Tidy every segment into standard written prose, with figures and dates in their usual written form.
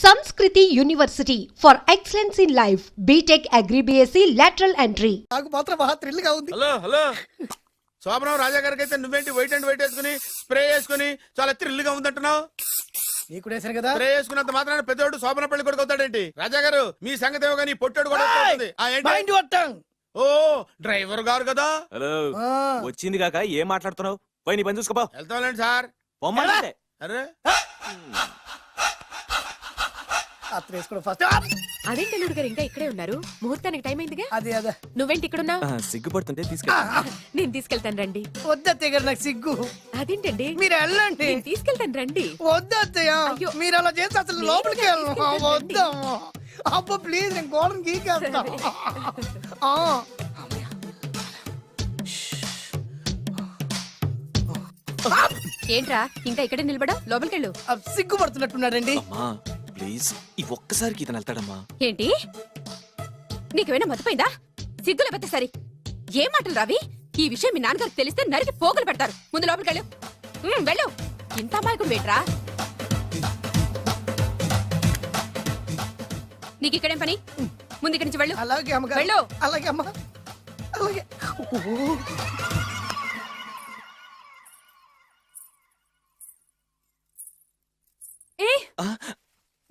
Samskriti University for excellence in life. BTech Agri BSc lateral entry. నాకు మాత్రం బాగా thrill గా ఉంది. హలో శోభనం రాజా గారికి అయితే నువ్వేంటి వైట్ అండ్ వైట్ వేసుకుని స్ప్రే వేసుకుని చాలా థ్రిల్ గా ఉందంటున్నావు. నీకు కూడా వేసాను కదా. స్ప్రే వేసుకున్నంత మాత్రాన పెద్దోడు శోభన పెళ్లి కొడుకు అవుతాడేంటి? రాజా గారు మీ సంగతి ఏమో కానీ పొట్టోడు కూడా అవుతుంది. మైండ్ వట్టం. ఓ డ్రైవర్ గారు కదా. హలో వచ్చింది కాక ఏం మాట్లాడుతున్నావు? పోయి నీ పని చూసుకోపో. వెళ్తాంలేండి సార్. పొమ్మంటే అరే అత్ర వేసుకోవడం ఫస్ట్. అదేంటి అల్లుడు గారు ఇంకా ఇక్కడే ఉన్నారు? ముహూర్తానికి టైం అయిందిగా. అదే అదే నువ్వేంటి ఇక్కడున్నా? సిగ్గుపడుతుంటే తీసుకెళ్ళి నేను తీసుకెళ్తాను రండి. వద్దత్తయ్య గారు, నాకు సిగ్గు. అదేంటండి? మీరు వెళ్ళండి. నేను తీసుకెళ్తాను రండి. వద్దత్తయ్య, అయ్యో. మీరు అలా చేస్తే అసలు లోపలికి వెళ్ళను. వద్దమ్మా అబ్బా ప్లీజ్, నేను గోడను గీకేస్తా. ఏంట్రా ఇంకా ఇక్కడే నిలబడా? లోపలికెళ్ళు. సిగ్గుపడుతున్నట్టున్నాడండి. అమ్మా ప్లీజ్ ఈ ఒక్కసారికి ఇతను వెళ్తాడమ్మా. ఏంటి నీకేమైనా మతిపోయిందా? సిగ్గు లేకపోతే సరి. ఏం మాటలు రావి? ఈ విషయం మీ నాన్నగారికి తెలిస్తే నరికి పోగులు పెడతారు. ముందు లోపలికెళ్ళు. వెళ్ళు. ఇంత అమాయకుడు వేట్రా? నీకు ఇక్కడేం పని? ముందు ఇక్కడి నుంచి వెళ్ళు. అలాగే అమ్మగారు. వెళ్ళు. అలాగే అమ్మా, అలాగే.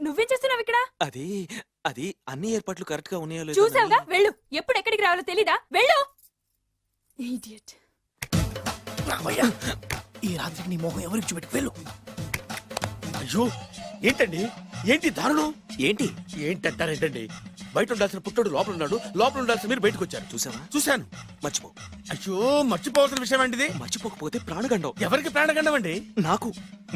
నువ్వేం చేస్తున్నావు ఇక్కడ? అది అది అన్ని ఏర్పాట్లు కరెక్ట్ గా ఉన్నాయో లేదో చూసావుగా? వెళ్ళు. ఎప్పుడు ఎక్కడికి రావాలో తెలీదా? వెళ్ళు. ఇడియట్. రామయ్య, ఈ రాత్రికి నీ మొహం ఎవరికి చూపెట్టి వెళ్ళు. అయ్యో ఏంటండి, ఏంటి దారుణం? ఏంటి ఏంటంటారేంటండి? బయట ఉండాల్సిన పుట్టోడు లోపల ఉన్నాడు, లోపల ఉండాల్సిన మీరు బయటకు వచ్చారు. చూసావా? చూశాను. మర్చిపో. అయ్యో మర్చిపోవాల్సిన విషయం ఏంటిది? మర్చిపోకపోతే ప్రాణగండం. ఎవరికి ప్రాణగండం అండి? నాకు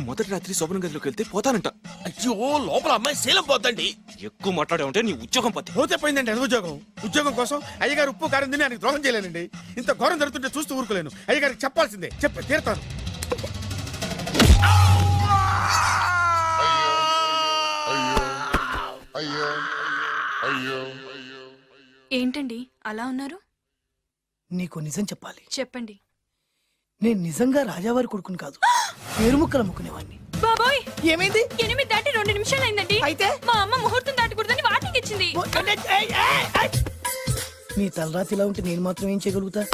మొదటి రాత్రి శోభన గదిలోకి వెళ్తే పోతానంట. అయ్యో లోపల అమ్మాయి శీలం పోద్దండి. ఎక్కువ మాట్లాడే ఉంటే నీ ఉద్యోగం పోతే. పోతే పోయిందండి అది ఉద్యోగం. ఉద్యోగం కోసం అయ్యగారు ఉప్పు కారం తిని ఆయనకు ద్రోహం చేయలేనండి. ఇంత ఘోరం జరుగుతుంటే చూస్తూ ఊరుకోలేను. అయ్యగారికి చెప్పాల్సిందే, చెప్పి తీరుతాను. ఏంటండి అలా ఉన్నారు? నీకు నిజం చెప్పాలి. చెప్పండి. నేను నిజంగా రాజావారి కొడుకుని కాదు, పేరు ముక్కలు అమ్ముకునేవాడిని. బాబోయ్, ఏమైంది? 8 దాటి 2 నిమిషాలు అయిందండి. అయితే మా అమ్మ ముహూర్తం దాటకూడదని వాటికి ఇచ్చింది. నీ తలరాతి ఇలా ఉంటే నేను మాత్రం ఏం చేయగలుగుతా?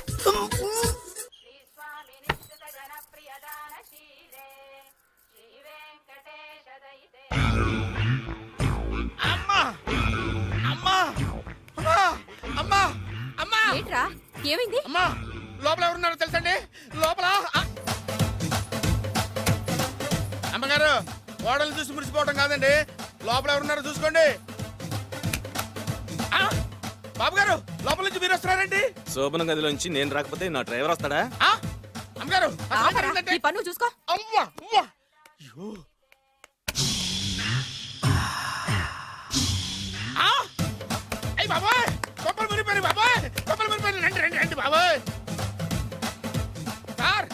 ఏంట్రా? ఏమైంది? అమ్మా లోపల ఎవరున్నారో తెలుసండి? లోపల అమ్మగారు ఓడలు చూసి మురిసిపోవడం కాదండి, లోపల ఎవరున్నారో చూసుకోండి. బాబు గారు లోపల నుంచి మీరు వస్తున్నారండి. శోభన గదిలోంచి నేను రాకపోతే నా డ్రైవర్ వస్తాడా? అమ్మగారు ఆపరా, ఈ పన్ను చూసుకో. అమ్మా అమ్మా అయ్యో అయ్యి బాబాయ్, కొప్పలు మునిపోయి బాబాయ్, కొప్పలు మునిపోయి. రండి రండి రండి బాబాయ్. సార్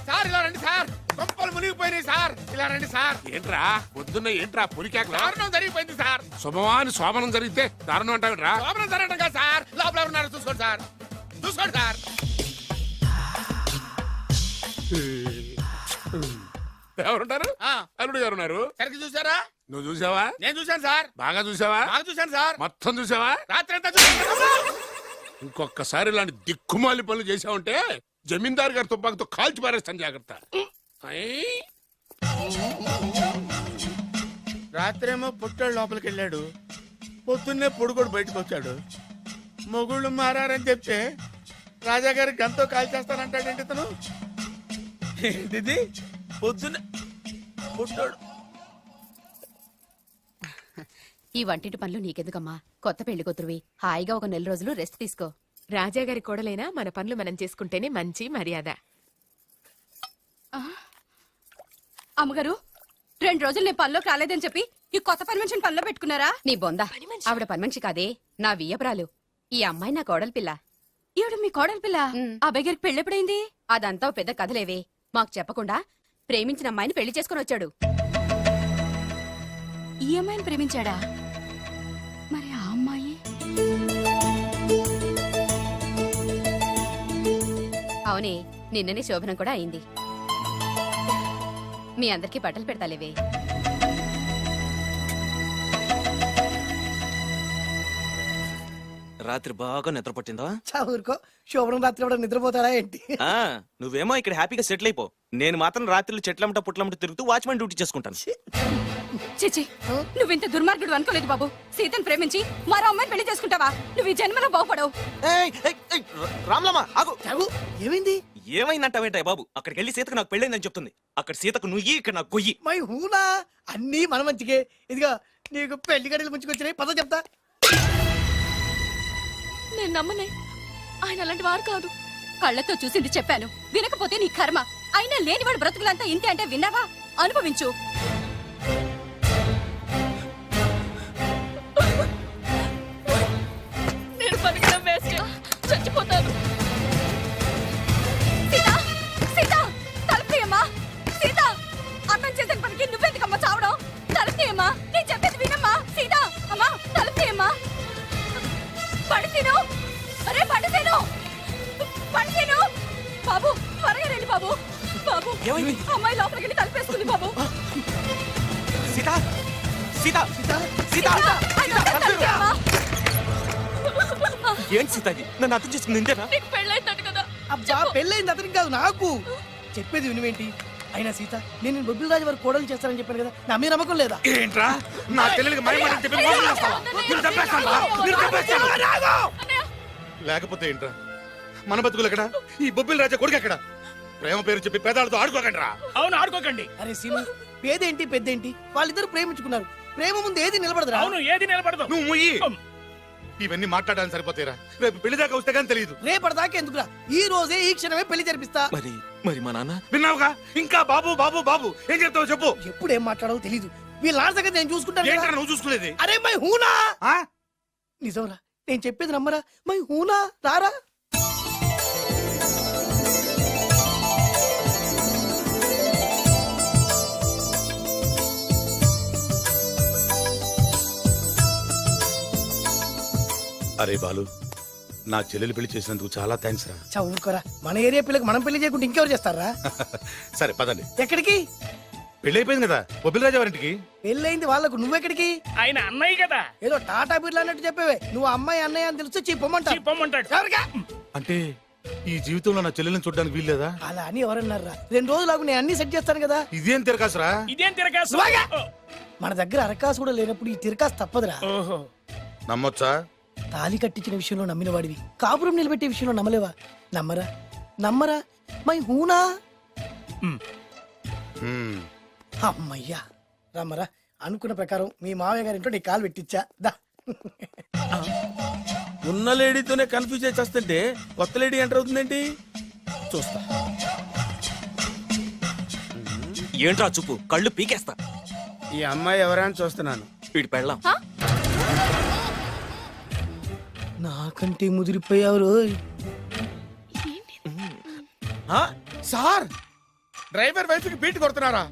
సార్ ఇలా రండి సార్, కొప్పలు మునిగిపోయినాయి సార్, ఇలా రండి సార్. ఏంట్రా పొద్దున్న ఏంట్రా పులికేక? దారుణం జరిగిపోయింది సార్. శుభమాని శోభనం జరిగితే దారుణం అంటావురా? లోపల జరగడం కాదు సార్, లోపల ఎవరున్నారో చూసుకోండి సార్, చూసుకోండి సార్. ఎవరుంటారు? అల్లుడు గారు ఉన్నారు. సరిగ్గా చూసారా? నువ్వు చూసావా? నేను చూశాను సార్. బాగా చూసావా? బాగా చూశాను సార్. మొత్తం చూసావా? రాత్రి అంతా చూశాను. ఇంకొకసారి ఇలాంటి దిక్కుమాలి పనులు చేసావంటే జమీందారు గారి తుపాకుతో కాల్చి పారేస్తాను, జాగ్రత్త. రాత్రేమో పుట్టాడు లోపలికి వెళ్ళాడు, పొద్దున్నే పొడుగోడు బయటకు వచ్చాడు. మొగుళ్ళు మారని చెప్తే రాజాగారి గంతో కాల్ చేస్తానంటాడేంటి ఇతను? ఏంటిది పొద్దున్నే పుట్టాడు? ఈ వంటింటి పనులు నీకెందుకమ్మా? కొత్త పెళ్లి కూతురువి, హాయిగా ఒక 4 రోజులు రెస్ట్ తీసుకో. రాజాగారి కోడలైనా మన పనులు మనం చేసుకుంటేనే మంచి మర్యాద. అమ్మగారు 2 రోజులు నేను పనిలోకి రాలేదని చెప్పి ఈ కొత్త పని మనిషిని పనిలో పెట్టుకున్నారా? నీ బొంద, ఆవిడ పని మనిషి కాదే, నా వియ్యపురాలు. ఈ అమ్మాయి నా కోడలి పిల్ల. ఈవిడ మీ కోడలి పిల్ల? ఆ బెగరికి పెళ్ళెప్పుడైంది? అదంతా ఓ పెద్ద కథలేవే, మాకు చెప్పకుండా ప్రేమించిన అమ్మాయిని పెళ్లి చేసుకుని వచ్చాడు. ఈ అమ్మాయిని ప్రేమించాడా? మరి ఆ అమ్మాయి? అవునే, నిన్ననే శోభనం కూడా అయింది. మీ అందరికి బట్టలు పెడతాలేవే. రాత్రి బాగా నిద్ర పట్టిందా? చా ఊరుకో, శోభనం రాత్రి కూడా నిద్రపోతారా ఏంటి? ఆ, నువ్వేమో ఇక్కడ హ్యాపీగా సెటిల్ అయిపో. నేను మాత్రం రాత్రులు చెట్లమ్మట పుట్లమ్మట తిరుగుతూ వాచ్మెన్ డ్యూటీ చేసుకుంటాను. చిచి నువ్వింత దుర్మార్గుడు అనుకోలేదు బాబు. సీతను ప్రేమించి మరో అమ్మాయిని పెళ్లి చేసుకుంటావా? నువ్వు ఈ జన్మలో బాగుపడవు. రామ్లమ్మ ఆగు. చాగు, ఏమైంది? ఏమైందంటావేంటాయి బాబు? అక్కడికి వెళ్ళి సీతకు నాకు పెళ్ళైందని చెప్తుంది. అక్కడ సీతకు నుయ్యి, ఇక్కడ నాకు గొయ్యి. మై హూనా, అన్నీ మన మంచికే. ఇదిగా నీకు పెళ్లి గడియలు ముంచుకొచ్చినాయి, పద చెప్తా. నేను నమ్మనే, ఆయన అలాంటి వారు కాదు. కళ్ళతో చూసింది చెప్పాను, వినకపోతే నీ కర్మ. అయినా లేనివాడు బ్రతుకులంతా ఇంతే అంటే విన్నావా? అనుభవించు. నేను బతకడం వేస్ట్, చచ్చిపోతాను. సీత, సీత, తలుపు తీయమ్మా. సీత, అన్నం చేసిన పనికి నువ్వెందుకమ్మా చావడం? తలుపు తీయమ్మా, నేను చెప్పేది వినమ్మా. సీత, అమ్మా తలుపు తీయమ్మా. పడితేను, అరే పడితేను, పడితేను. బాబు త్వరగా రండి బాబు. బాబు, ఏమైంది? అమ్మాయి లోపలికి వెళ్ళి తలుపేస్తుంది బాబు. సీత, సీత, సీత, ఆయన తలుపు తీయమ్మా. ఏంటి సీత ఇది? నన్ను అర్థం చేసుకుని ఇంతేనా? నీకు పెళ్ళైందట కదా. అబ్బా, పెళ్ళైంది అతనికి కాదు, నాకు. చెప్పేది వినువేంటి? అయినా సీత, నేను బొబ్బిల్ రాజు వారు కోడలు చేస్తానని చెప్పాను కదా, నా మీద నమ్మకం లేదా? ఏంట్రా నా చెల్లెలికి మైమని చెప్పి మోసం చేస్తావా? నిన్ను చంపేస్తానురా, నిన్ను చంపేస్తాను. లేకపోతే ఏంట్రా మన బతుకులు ఎక్కడ? ఈ బొబ్బిల్ రాజా కొడుకు ఎక్కడ? ప్రేమ పేరు చెప్పి పేదాలతో ఆడుకోకండి రా. అవును ఆడుకోకండి. అరే సీను, పేదేంటి పెద్దేంటి, వాళ్ళిద్దరు ప్రేమించుకున్నారు. ప్రేమ ముందు ఏది నిలబడదురా. అవును ఏది నిలబడదు. నువ్వు ముయ్యి. ఇవన్నీ మాట్లాడడానికి సరిపోతాయిరా. రేపు పెళ్లి దాకా వస్తే కానీ తెలియదు. రేపటిదాకా ఎందుకురా, ఈ రోజే ఈ క్షణమే పెళ్లి జరిపిస్తా. మరి మరి మా నాన్న? విన్నావుగా, ఇంకా బాబు బాబు బాబు ఏం చెప్తావు చెప్పు. ఎప్పుడు ఏం మాట్లాడవో తెలీదు. వీళ్ళ నాన్న సంగతి నేను చూసుకుంటాను ఏంట్రా కదా. నువ్వు చూసుకునేది? అరే మై హూనా, ఆ? నిజంరా, నేను చెప్పేది నమ్మరా? మై హూనా, రారా. అరే బాలు, నా చెల్లెలు పెళ్లి చేసినందుకు చాలా థ్యాంక్స్ రా. చా ఊరుకోరా, మన ఏరియా పిల్లకి మనం పెళ్లి చేయకుండా ఇంకెవరు చేస్తారా? సరే పదండి. ఎక్కడికి? పెళ్లి అయిపోయింది కదా బొబ్బిల్ రాజా వారింటికి. పెళ్ళైంది వాళ్ళకు, నువ్వెక్కడికి? ఆయన అన్నయ్య కదా, ఏదో టాటా బిర్లా అన్నట్టు చెప్పేవే. నువ్వు అమ్మాయి అన్నయ్య అని తెలిస్తే చెప్పమంటా. చెప్పమంటాడు. ఎవరికా? అంటే ఈ జీవితంలో నా చెల్లెల్ని చూడడానికి వీల్లేదా? అలా అని ఎవరన్నారా? 2 రోజులకు నేను అన్ని సెట్ చేస్తాను కదా. ఇదేం తిరగాసురా? ఇదేం తిరగాసు? నువ్వాగా. మన దగ్గర అరకాసు కూడా లేనప్పుడు ఈ తిరకాసు తప్పదురా. ఓహో, నమ్మొచ్చా? తాలి కట్టించిన విషయంలో నమ్మిన వాడివి, కాపురం నిలబెట్టే విషయంలో నమ్మలేవా? నమ్మరా, నమ్మరా? మై హూనా. హ్మ్. అమ్మయ్యా, రమ్మరా. అనుకున్న ప్రకారం మీ మావయ్య గారింట్లో నీ కాలు పెట్టించా. దా. ఉన్న లేడీతోనే కన్ఫ్యూజ్ చేస్తుంటే కొత్త లేడీ ఎంటర్ అవుతుందేంటి? చూస్తా. ఏంట్రా చూపు, కళ్ళు పీకేస్తా. ఈ అమ్మాయి ఎవరా అని చూస్తున్నాను. వీడి పెళ్ళాం. నాకంటే ముదిరిపోయావు రోయ్. సార్, డ్రైవర్ వైఫ్ కి బీట్ కొడుతున్నారా?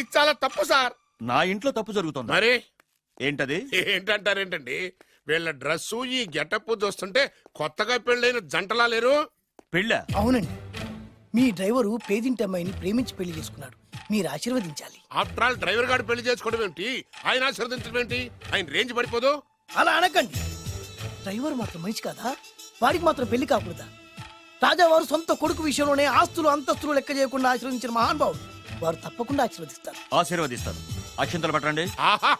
ఇది చాలా తప్పు సార్. నా ఇంట్లో తప్పు జరుగుతుంది. మరి ఏంటది? ఏంటంటారేంటండి, వీళ్ళ డ్రెస్సు ఈ గెటప్ చూస్తుంటే కొత్తగా పెళ్ళైన జంటలా లేరు. పెళ్ళా? అవునండి, మీ డ్రైవరు పేదింటి అమ్మాయిని ప్రేమించి పెళ్లి చేసుకున్నాడు. మీరు ఆశీర్వదించాలి. ఆఫ్టర్ ఆల్ డ్రైవర్ గారు పెళ్లి చేసుకోవడం ఏంటి, ఆయన ఆశీర్వదించడం ఏంటి? ఆయన రేంజ్ పడిపోదు. అలా అనకండి. డ్రైవర్ మాత్రం మనిషి కాదా? వాడికి మాత్రం పెళ్లి కాకూడదా? రాజావారు సొంత కొడుకు విషయంలోనే ఆస్తులు అంతస్తులు లెక్క చేయకుండా ఆశీర్వదించిన మహానుభావుడు. వారు తప్పకుండా ఆశీర్వదిస్తారు. ఆశీర్వదిస్తాను. అక్షంతలు పట్టండి. ఆహా,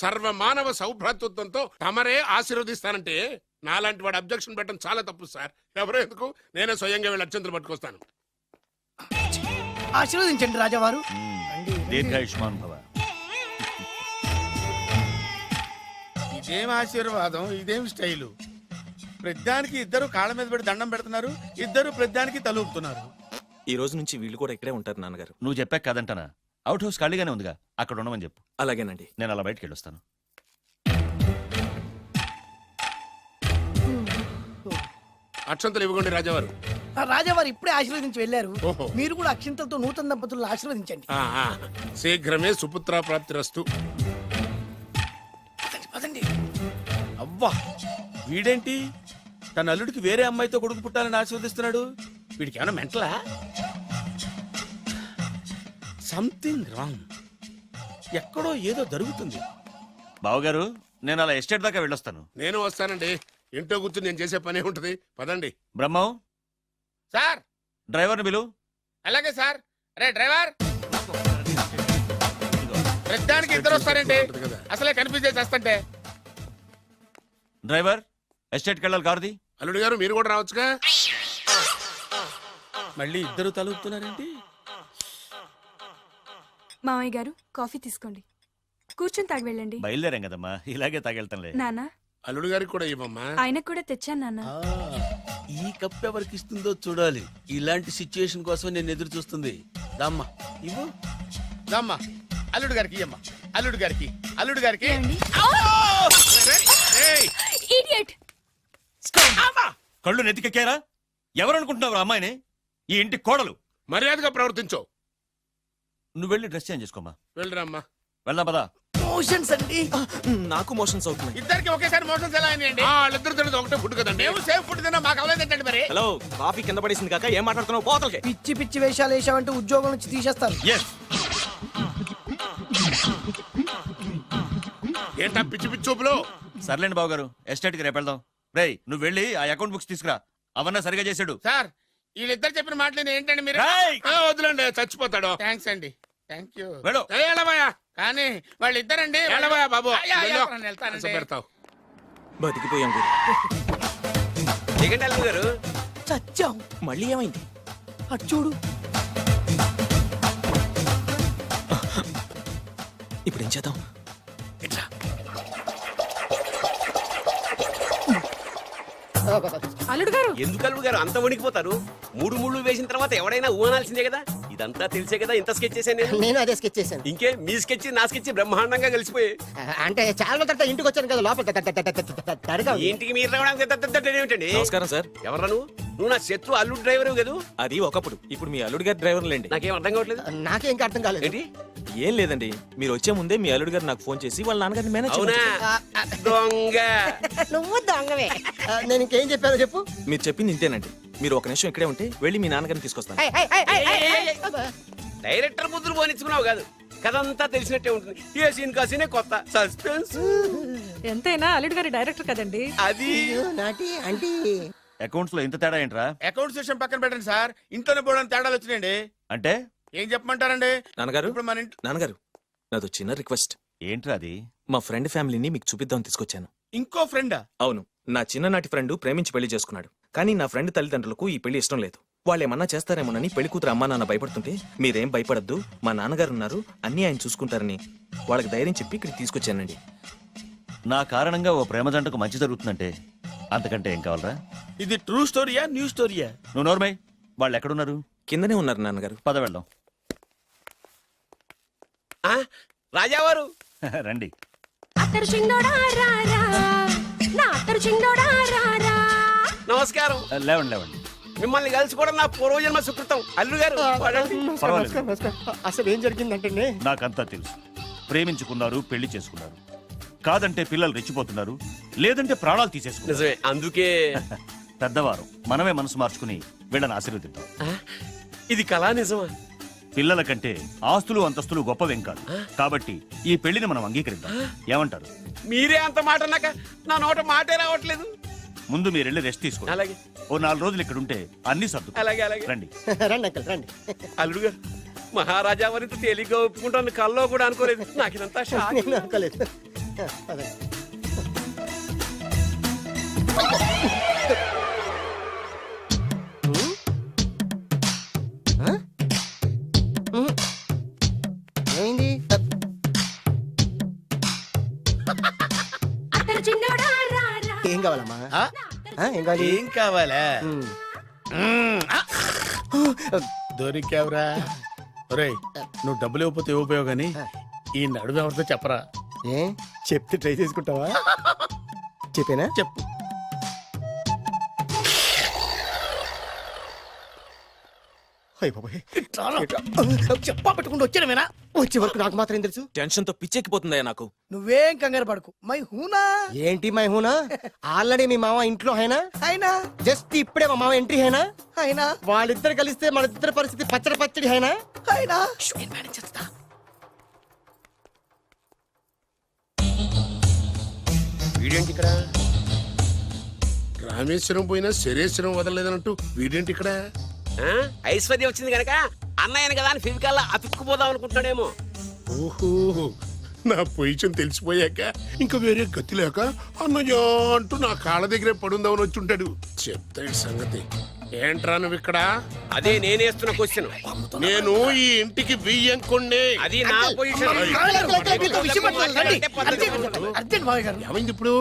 సర్వ మానవ సౌభ్రాతృత్వంతో తమరే ఆశీర్వదిస్తానంటే నాలాంటి వాడు అబ్జెక్షన్ పెట్టడం చాలా తప్పు సార్. ఎవరో ఎందుకు, నేనే స్వయంగా వీళ్ళ అత్యంతలు పట్టుకొస్తాను. ఆశీర్వదించండి రాజావారు. దీర్ఘాయుష్మాన్ భవ. ఇదేం ఆశీర్వాదం, ఇదేం స్టైలు? ప్రతిదానికి ఇద్దరు కాళ్ళ మీద పెట్టి దండం పెడుతున్నారు, ఇద్దరు ప్రతిదానికి తలూపుతున్నారు. ఈ రోజు నుంచి వీళ్ళు కూడా ఇక్కడే ఉంటారు నాన్నగారు. నువ్వు చెప్పాక కాదంటానా? అవుట్ హౌస్ ఖాళీగానే ఉందిగా, అక్కడ ఉండమని చెప్పు. అలాగేనండి. నేను అలా బయటకు వెళ్ళొస్తాను. అక్షంతలు ఇవ్వకండి రాజావారు. ఆ రాజావారు ఇప్పుడే ఆశీర్వదించి వెళ్ళారు. ఓహో. మీరు కూడా అక్షింతలతో నూతన దంపతులను ఆశీర్వదించండి. ఆహా, శీఘ్రమే సుపుత్ర ప్రాప్తి రస్తు. పదండి. అవ్వా, వీడేంటి తన అల్లుడికి వేరే అమ్మాయితో కొడుకు పుట్టాలని ఆశీర్వదిస్తున్నాడు? వీడికి ఏమైనా మెంటలా? Something wrong. ఎక్కడో ఏదో జరుగుతుంది. బావగారు, నేను అలా ఎస్టేట్ దాకా వెళ్ళొస్తాను. నేను వస్తానండి. ఇంట్లో కూర్చుని నేను చేసే పనే ఉంటది. పదండి. బ్రహ్మం, సార్ డ్రైవర్ని పిలు. అలాగే సార్. రే డ్రైవర్, ప్రతిదానికి ఇద్దరు వస్తారండి. అసలే కన్ఫ్యూజ్ చేస్తుంటే. డ్రైవర్, ఎస్టేట్కి వెళ్ళాలి, కారుది. అల్లుడు గారు మీరు కూడా రావచ్చుగా. మళ్ళీ ఇద్దరు తలుపుతున్నారేంటి? మామయ్య గారు కాఫీ తీసుకోండి, కూర్చొని తాగి వెళ్ళండి. బయలుదేరాం కదమ్మా, ఇలాగే తాగెళ్తాంలే. నాన్న, అల్లుడు గారికి కూడా ఇవ్వమ్మా. ఆయనకు కూడా తెచ్చాను నాన్న. ఈ కప్ ఎవరికి ఇస్తుందో చూడాలి. ఇలాంటి సిచ్యుయేషన్ కోసం నేను ఎదురు చూస్తుంది. రామ్మా ఇవ్వు. దమ్మా అల్లుడు గారికి ఇయ్యమ్మా. అల్లుడు గారికి, అల్లుడు గారికి. ఏమండి? ఏయ్, Idiot! కళ్ళు నెత్తికెక్కారా? ఎవరనుకుంటున్నావు అమ్మాయిని? ఈ ఇంటి కోడలు. మర్యాదగా ప్రవర్తించో. నువ్వు వెళ్ళి డ్రెస్ చేంజ్ చేసుకోమ్మా. వెళ్ళరమ్మా. వెళ్దాం పదా. మోషన్స్ అండి. నాకు మోషన్స్ అవుతున్నాయి. ఇద్దరికి ఒకేసారి మోషన్స్ ఎలా అయినాయండి? వాళ్ళిద్దరు తినదు ఒకటే ఫుడ్ కదండి. మేము సేఫ్ ఫుడ్ తిన్నా మాకు అవలేదండి మరి. హలో, కాఫీ కింద పడేసింది కాక ఏం మాట్లాడుతున్నావు? పోతలకి. పిచ్చి పిచ్చి వేషాలు వేసామంటే ఉద్యోగం నుంచి తీసేస్తారు. ఏంటా పిచ్చి పిచ్చి చూపులు? సర్లేండి బాబు గారు, ఎస్టేట్కి రేపు వెళ్దాం. రేయ్, నువ్వు వెళ్ళి ఆ అకౌంట్ బుక్స్ తీసుకురా. అవన్నా సరిగా చేసాడు. సార్ వీళ్ళిద్దరు చెప్పిన మాటలు ఏంటండి మీరు? రేయ్! వద్దులండి, చచ్చిపోతాడు. థ్యాంక్స్ అండి, థ్యాంక్ యూ. వెళ్ళు. వెళ్ళబోయా కానీ వాళ్ళిద్దరండి. వెళ్ళబోయా బాబు. అయ్యా, వెళ్ళు. వెళ్తానండి. పెడతావు. బతికిపోయాం గురు. దిగండి అల్లుడు గారు. చచ్చాం. మళ్ళీ ఏమైంది? అటు చూడు. ఇప్పుడు ఏం చేద్దాం? అల్లుడు గారు, ఎందుకు అల్లుడు గారు అంత వణికిపోతారు? మూడు ముళ్ళు వేసిన తర్వాత ఎవడైనా ఊనాల్సిందే కదా. ఇదంతా తెలిసే కదా ఇంత స్కెచ్ చేశాను నేను. నేను అదే స్కెచ్ చేశాను. ఇంకే మీ స్కెచ్ నా స్కెచ్ బ్రహ్మాండంగా కలిసిపోయి. అంటే చాలా రోజుల తర్వాత ఇంటికి వచ్చాను కదా, లోపల తడిగా ఉంది. ఇంటికి మీరు రావడానికి ఏమిటండి? నమస్కారం సార్. ఎవరా నువ్వు? నా శత్రు అల్లుడు డ్రైవర్ కదా. అది ఒకప్పుడు. ఇప్పుడు మీ అల్లుడు గారి డ్రైవర్ లేండి. నాకేం అర్థం కావట్లేదు. నాకే ఇంకా అర్థం కాలేదు. ఏంటి? ఏం లేదండి, మీరు వచ్చే ముందే మీ అల్లుడు గారు నాకు ఫోన్ చేసి వాళ్ళ నాన్నగారిని మేనేజ్ అవునా? చేయమని దొంగ. నువ్వు దొంగవే. నేను ఇంకేం చెప్పానో చెప్పు. మీరు చెప్పింది ఇంతేనండి. మీరు ఒక నిమిషం ఇక్కడే ఉంటే వెళ్ళి మీ నాన్నగారిని తీసుకొస్తాను. డైరెక్టర్ బుద్ధులు పోనిచ్చుకున్నావు కాదు. కథంతా తెలిసినట్టే ఉంటుంది. ఏ సీన్ కా సీనే కొత్త సస్పెన్స్. ఎంతైనా అల్లుడు గారి డైరెక్టర్ కదండి. అది నాటి అంటే అకౌంట్స్ లో ఇంత తేడా ఏంట్రా? అకౌంట్స్ విషయం పక్కన పెట్టండి సార్. ఇంట్లోనే పోవడానికి తేడాలు వచ్చినాయండి. అంటే ఏం చెప్పమంటారండి? నాన్నగారు, ఇప్పుడు మన ఇంట్లో నాన్నగారు, నాదో చిన్న రిక్వెస్ట్. ఏంట్రా అది? మా ఫ్రెండ్ ఫ్యామిలీని మీకు చూపిద్దాం తీసుకొచ్చాను. ఇంకో ఫ్రెండా? అవును, నా చిన్ననాటి ఫ్రెండ్ ప్రేమించి పెళ్లి చేసుకున్నాడు. కానీ నా ఫ్రెండ్ తల్లిదండ్రులకు ఈ పెళ్లి ఇష్టం లేదు. వాళ్ళు ఏమన్నా చేస్తారేమోనని పెళ్లి కూతురు అమ్మా నాన్న భయపడుతుంటే, మీరేం భయపడద్దు, మా నాన్నగారు ఉన్నారు, అన్నీ ఆయన చూసుకుంటారని వాళ్ళకి ధైర్యం చెప్పి ఇక్కడికి తీసుకొచ్చానండి. నా కారణంగా ఓ ప్రేమ జంటకు మంచి జరుగుతుందంటే అంతకంటే ఏం కావాలరా? ఇది ట్రూ స్టోరీయా న్యూ స్టోరీయా? నువ్వు నోర్మై. వాళ్ళు ఎక్కడున్నారు? కిందనే ఉన్నారు నాన్నగారు. పద వెళ్దాం. రాజావారు రండి. నమస్కారం. లేవండి లేవండి. మిమ్మల్ని కలుసుకోవడం నా పూర్వజన్మ సుకృతం. అల్లుడు గారు పర్వాలేదు. అసలు ఏం జరిగిందంటే నాకంతా తెలుసు. ప్రేమించుకున్నారు, పెళ్లి చేసుకున్నారు. కాదంటే పిల్లలు రెచ్చిపోతున్నారు, లేదంటే ప్రాణాలు తీసేసుకున్నారు. నిజమే, అందుకే పెద్దవారు మనమే మనసు మార్చుకుని వీళ్ళని ఆశీర్వదిద్దాం. ఇది కళా నిజమా? పిల్లల కంటే ఆస్తులు అంతస్తులు గొప్పవేం కాదు. కాబట్టి ఈ పెళ్లిని మనం అంగీకరిద్దాం. ఏమంటారు? మీరే అంత మాట అన్నాక నా నోట మాటే రావట్లేదు. ముందు మీరు వెళ్ళి రెస్ట్ తీసుకోండి. అలాగే ఓ 4 రోజులు ఇక్కడ ఉంటే అన్ని సర్దు. అలాగే అలాగే. రండి. రండి అంకల్ రండి. అల్లుడు గారు, మహారాజా వారితో తేలిగ్గా ఒప్పుకుంటాను కల్లో కూడా అనుకోలేదు. నాకు ఇదంతా షాక్. నేను అనుకోలేదు. పదండి. ఏమైంది? ఏం కావాలమ్మా? ఏం కావాలి? ఏం కావాలా? దొరికావురా. ఒరేయ్, నువ్వు డబ్బులు ఇవ్వకపోతే ఇవ్వపోయావు గానీ ఈ నడుము ఎవరితో చెప్పరా. ఏ చెప్తే ట్రై చేసుకుంటావా? చెప్పేనా? చెప్పు. చెప్పా పెట్టుకుంటూ వచ్చాను. వచ్చే వరకు నాకు మాత్రం ఏం తెలుసు? టెన్షన్ తో పిచ్చెక్కిపోతుందయ్యా నాకు. నువ్వేం కంగారు పడకు. మై హూనా ఏంటి మై హూనా? ఆల్రెడీ మీ మామ ఇంట్లో అయినా అయినా జస్ట్ ఇప్పుడే మా మామ ఎంట్రీ అయినా అయినా వాళ్ళిద్దరు కలిస్తే మన ఇద్దరు పరిస్థితి పచ్చడి పచ్చడి అయినా అయినా వీడేంటి ఇక్కడ? రామేశ్వరం పోయినా శరేశ్వరం వదలలేదన్నట్టు వీడేంటి ఇక్కడ? ఐశ్వర్య వచ్చింది కనుక అన్నయ్యను కదా అని ఫిజికల్ అతుక్కుపోదాం అనుకుంటాడేమో. ఓహో, నా పొజిషన్ తెలిసిపోయాక ఇంకా వేరే గతి లేక అన్నయ్య అంటూ నా కాళ్ళ దగ్గరే పడుందామని వచ్చి ఉంటాడు. చెప్తాడు సంగతి. ఏంట్రా నువ్వు ఇక్కడ? అదే నేనేస్తున్న క్వశ్చన్. నేను ఈ ఇంటికి బియ్యంకొండే. అది నా పొజిషన్. అర్జెంట్ మావయ్య గారు. ఏమైంది ఇప్పుడు?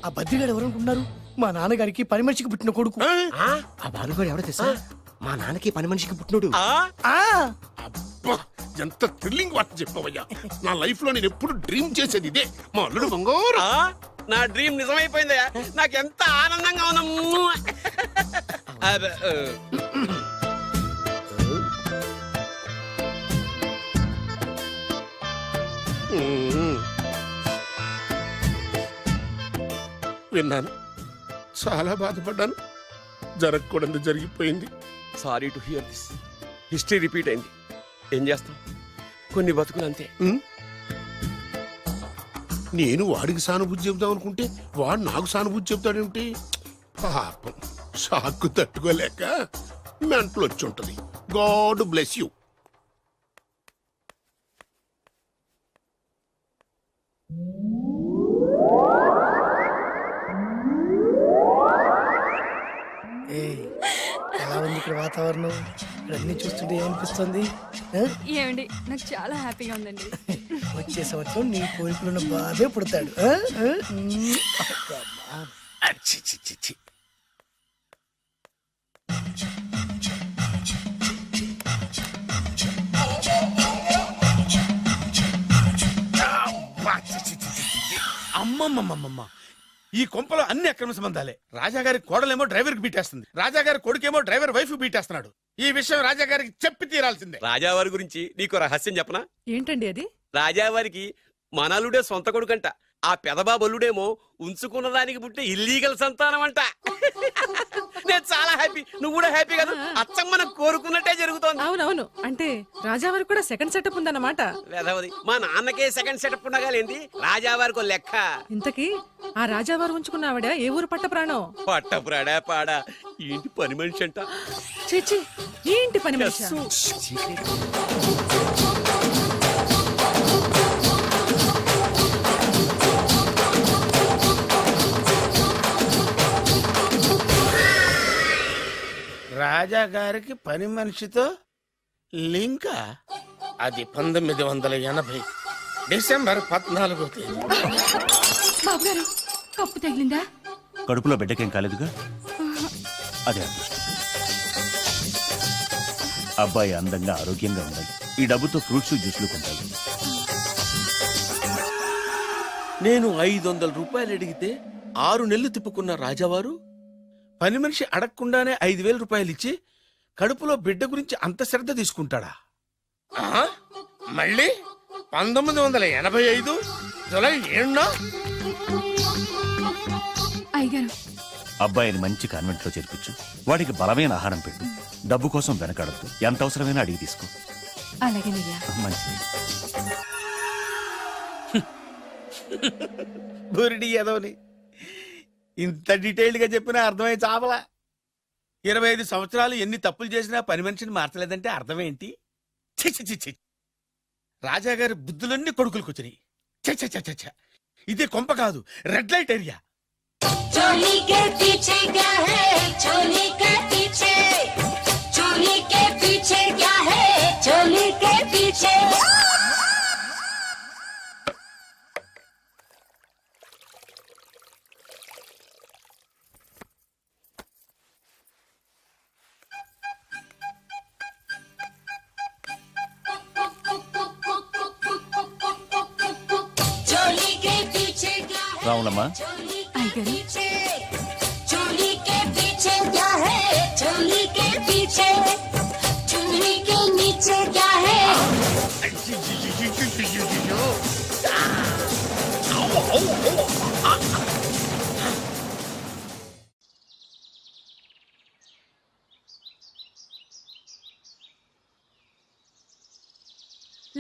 ఆ బద్రిగాడు ఎవరు అనుకుంటున్నారు? మా నాన్నగారికి పని మనిషికి పుట్టిన కొడుకు. ఆ బాలుగాడు ఎవడో తెలుసా? మా నాన్నకి పని మనిషికి పుట్టినోడు. అబ్బా, ఎంత థ్రిల్లింగ్ వార్త చెప్పవయ్యా. నా లైఫ్ లో నేను ఎప్పుడు డ్రీమ్ చేసేది ఇదే. మా అల్లుడు బంగారు. నా డ్రీమ్ నిజమైపోయిందయ్యా. నాకు ఎంత ఆనందంగా ఉందమ్మా. విన్నాను, చాలా బాధపడ్డాను. జరగకూడదు జరిగిపోయింది. Sorry to hear this. History repeat అయింది. ఏం చేస్తాం, కొన్ని బతుకులు అంతే. నేను వాడికి సానుభూతి చెబుదాం అనుకుంటే వాడు నాకు సానుభూతి చెబుతాడేమిటి? పాపం, షాక్కు తట్టుకోలేక మెంటలు వచ్చి ఉంటది. God bless you. ఎలా ఉంది ఇక్కడ వాతావరణం? ఇక్కడ అన్ని చూస్తుంటే ఏమనిపిస్తుంది? ఏమండి, నాకు చాలా హ్యాపీగా ఉందండి. వచ్చే సంవత్సరం నీ కోరికలున్న బాబే పుడతాడు. చి, చి, చి, చి. అమ్మమ్మమ్మమ్మ, ఈ కొంపలో అన్ని అక్రమ సంబంధాలే. రాజాగారి కోడలేమో డ్రైవర్ కి బీటేస్తుంది, రాజాగారి కొడుకేమో డ్రైవర్ వైఫ్ బీటేస్తున్నాడు. ఈ విషయం రాజాగారికి చెప్పి తీరాల్సిందే. రాజావారి గురించి నీకు రహస్యం చెప్పనా? ఏంటండి అది? రాజావారికి మనలుడే సొంత కొడుకంట. ఆ పెదబాబల్లుడేమో ఉంచుకున్న దానికి పుట్టే ఇల్లీగల్ సంతానం అంట. నేను చాలా హ్యాపీ. నువ్వు కూడా హ్యాపీ కదా? అచ్చం మనం కోరుకున్నట్టే జరుగుతోంది. అవునవును. అంటే రాజావారికి కూడా సెకండ్ సెటప్ ఉందన్నమాట. వేదవది, మా నాన్నకే సెకండ్ సెటప్ ఉండగాలేంది, రాజావారికి ఓ లెక్క. ఇంతకీ ఆ రాజావారు ఉంచుకున్న ఆవిడ ఏ ఊరు పట్ట ప్రాణం? పట్టపురాడా పాడా ఏంటి పని మనిషి అంట. చీచి, ఏంటి పని మనిషి? రాజాగారికి పని మనిషితో లింకా? అది 1980 డిసెంబర్ 14వ తేదీ. బాబు గారు, కప్పు తగిలిందా? కడుపులో బిడ్డకేం కాలేదుగా? అదే అదృష్టం. అబ్బాయి అందంగా ఆరోగ్యంగా ఉండాలి. ఈ డబ్బుతో ఫ్రూట్స్ జ్యూస్లు కొంటాడు. నేను 500 రూపాయలు అడిగితే 6 నెలలు తిప్పుకున్న రాజావారు పని మనిషి అడగకుండానే 5,000 రూపాయలు ఇచ్చి కడుపులో బిడ్డ గురించి అంత శ్రద్ధ తీసుకుంటాడా? మళ్ళీ 1985 జూలై 7న అయ్యగారు, అబ్బాయిని మంచి కాన్వెంట్ లో చేర్పించు. వాడికి బలమైన ఆహారం పెట్టు. డబ్బు కోసం వెనకాడద్దు. ఎంత అవసరమైనా అడిగి తీసుకో. అలాగేనయ్యా. మంచిది. బురిడి ఎదవని ఇంత డీటెయిల్డ్ గా చెప్పినా అర్థమై చావలా. 25 సంవత్సరాలు ఎన్ని తప్పులు చేసినా పని మనిషిని మార్చలేదంటే అర్థమేంటి? ఛీ, ఛీ, ఛీ, ఛీ. రాజాగారి బుద్ధులన్నీ కొడుకులకు వచ్చినాయి. ఛ, ఛ, ఛ, ఛ, ఛ. ఇది కొంప కాదు, రెడ్ లైట్ ఏరియా. चोली के पीछे क्या है? चोली के पीछे, चोली के पीछे क्या है? चोली के पीछे. चोली के पीछे क्या है? రావులమ్మా, అయ్యగారు, चोली के पीछे क्या है? चोली के पीछे, चोली के नीचे क्या है?